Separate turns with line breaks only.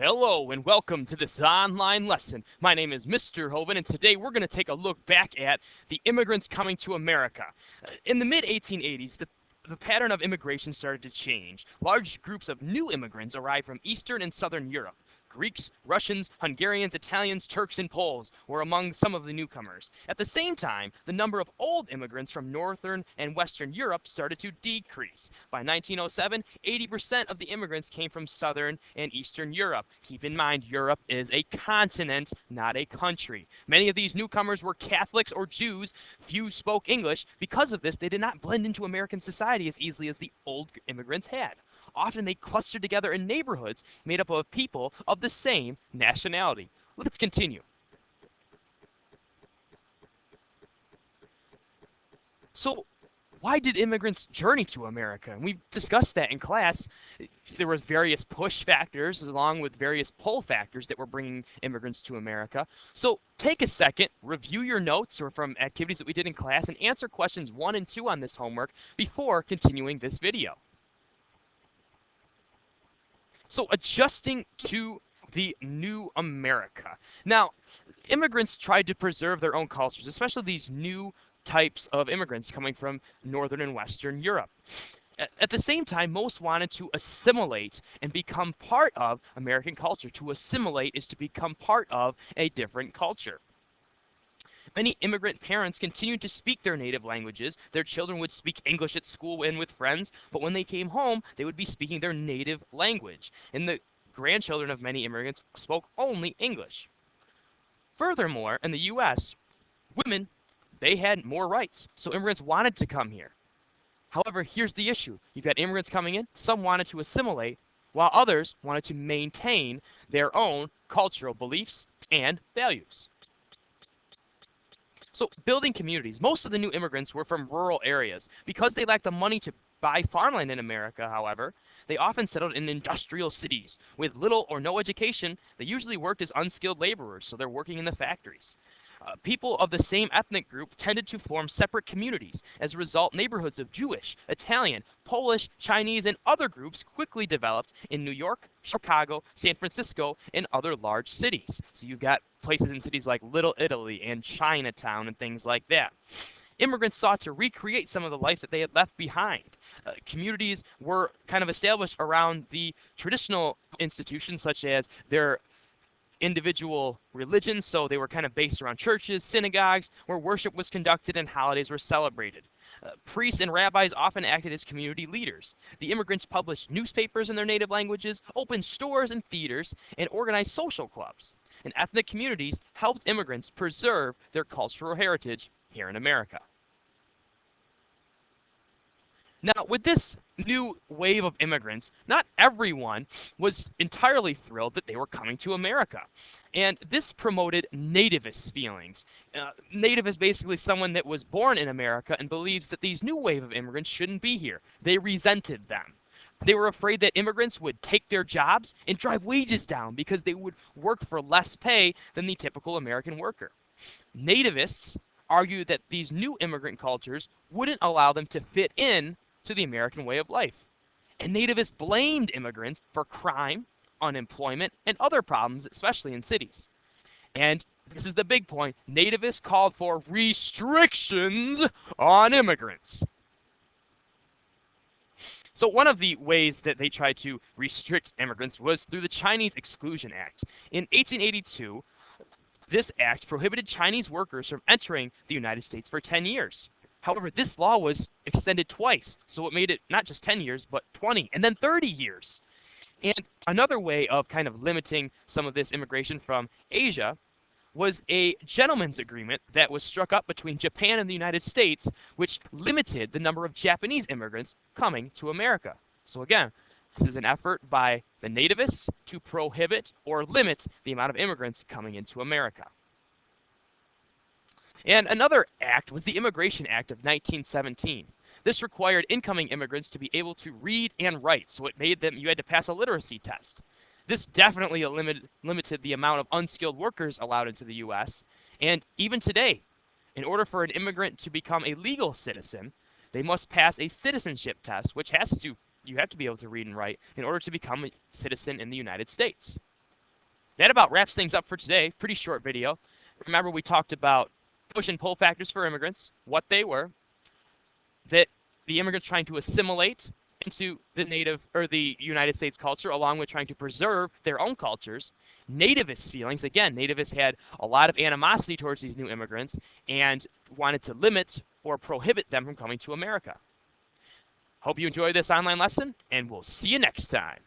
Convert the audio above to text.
Hello and welcome to this online lesson. My name is Mr. Hoven, and today we're going to take a look back at the immigrants coming to America. In the mid-1880s, the pattern of immigration started to change. Large groups of new immigrants arrived from Eastern and Southern Europe. Greeks, Russians, Hungarians, Italians, Turks, and Poles were among some of the newcomers. At the same time, the number of old immigrants from Northern and Western Europe started to decrease. By 1907, 80% of the immigrants came from Southern and Eastern Europe. Keep in mind, Europe is a continent, not a country. Many of these newcomers were Catholics or Jews. Few spoke English. Because of this, they did not blend into American society as easily as the old immigrants had. Often they clustered together in neighborhoods made up of people of the same nationality. Let's continue. So, why did immigrants journey to America? And we've discussed that in class. There were various push factors along with various pull factors that were bringing immigrants to America. So take a second, review your notes or from activities that we did in class, and answer questions 1 and 2 on this homework before continuing this video. So adjusting to the new America. Now, immigrants tried to preserve their own cultures, especially these new types of immigrants coming from Northern and Western Europe. At the same time, most wanted to assimilate and become part of American culture. To assimilate is to become part of a different culture. Many immigrant parents continued to speak their native languages. Their children would speak English at school and with friends, but when they came home, they would be speaking their native language. And the grandchildren of many immigrants spoke only English. Furthermore, in the U.S., women, they had more rights, so immigrants wanted to come here. However, here's the issue. You've got immigrants coming in, some wanted to assimilate, while others wanted to maintain their own cultural beliefs and values. So building communities. Most of the new immigrants were from rural areas. Because they lacked the money to buy farmland in America, however, they often settled in industrial cities. With little or no education, they usually worked as unskilled laborers, so they're working in the factories. People of the same ethnic group tended to form separate communities. As a result, neighborhoods of Jewish, Italian, Polish, Chinese, and other groups quickly developed in New York, Chicago, San Francisco, and other large cities. So you've got places in cities like Little Italy and Chinatown and things like that. Immigrants sought to recreate some of the life that they had left behind. Communities were kind of established around the traditional institutions such as their individual religions, so they were kind of based around churches, synagogues, where worship was conducted and holidays were celebrated. Priests and rabbis often acted as community leaders. The immigrants published newspapers in their native languages, opened stores and theaters, and organized social clubs. And ethnic communities helped immigrants preserve their cultural heritage here in America. Now, with this new wave of immigrants, not everyone was entirely thrilled that they were coming to America. And this promoted nativist feelings. Native is basically someone that was born in America and believes that these new wave of immigrants shouldn't be here. They resented them. They were afraid that immigrants would take their jobs and drive wages down because they would work for less pay than the typical American worker. Nativists argued that these new immigrant cultures wouldn't allow them to fit in to the American way of life. And nativists blamed immigrants for crime, unemployment, and other problems, especially in cities. And this is the big point, nativists called for restrictions on immigrants. So one of the ways that they tried to restrict immigrants was through the Chinese Exclusion Act. In 1882, this act prohibited Chinese workers from entering the United States for 10 years. However, this law was extended twice, so it made it not just 10 years, but 20, and then 30 years. And another way of kind of limiting some of this immigration from Asia was a gentleman's agreement that was struck up between Japan and the United States, which limited the number of Japanese immigrants coming to America. So again, this is an effort by the nativists to prohibit or limit the amount of immigrants coming into America. And another act was the Immigration Act of 1917. This required incoming immigrants to be able to read and write, so it made them, you had to pass a literacy test. This definitely limited the amount of unskilled workers allowed into the U.S. And even today, in order for an immigrant to become a legal citizen, they must pass a citizenship test, which you have to be able to read and write in order to become a citizen in the United States. that about wraps things up for today. Pretty short video. Remember, we talked about push and pull factors for immigrants, what they were, that the immigrants trying to assimilate into the native or the United States culture, along with trying to preserve their own cultures. Nativist feelings. Again, nativists had a lot of animosity towards these new immigrants and wanted to limit or prohibit them from coming to America. Hope you enjoyed this online lesson, and we'll see you next time.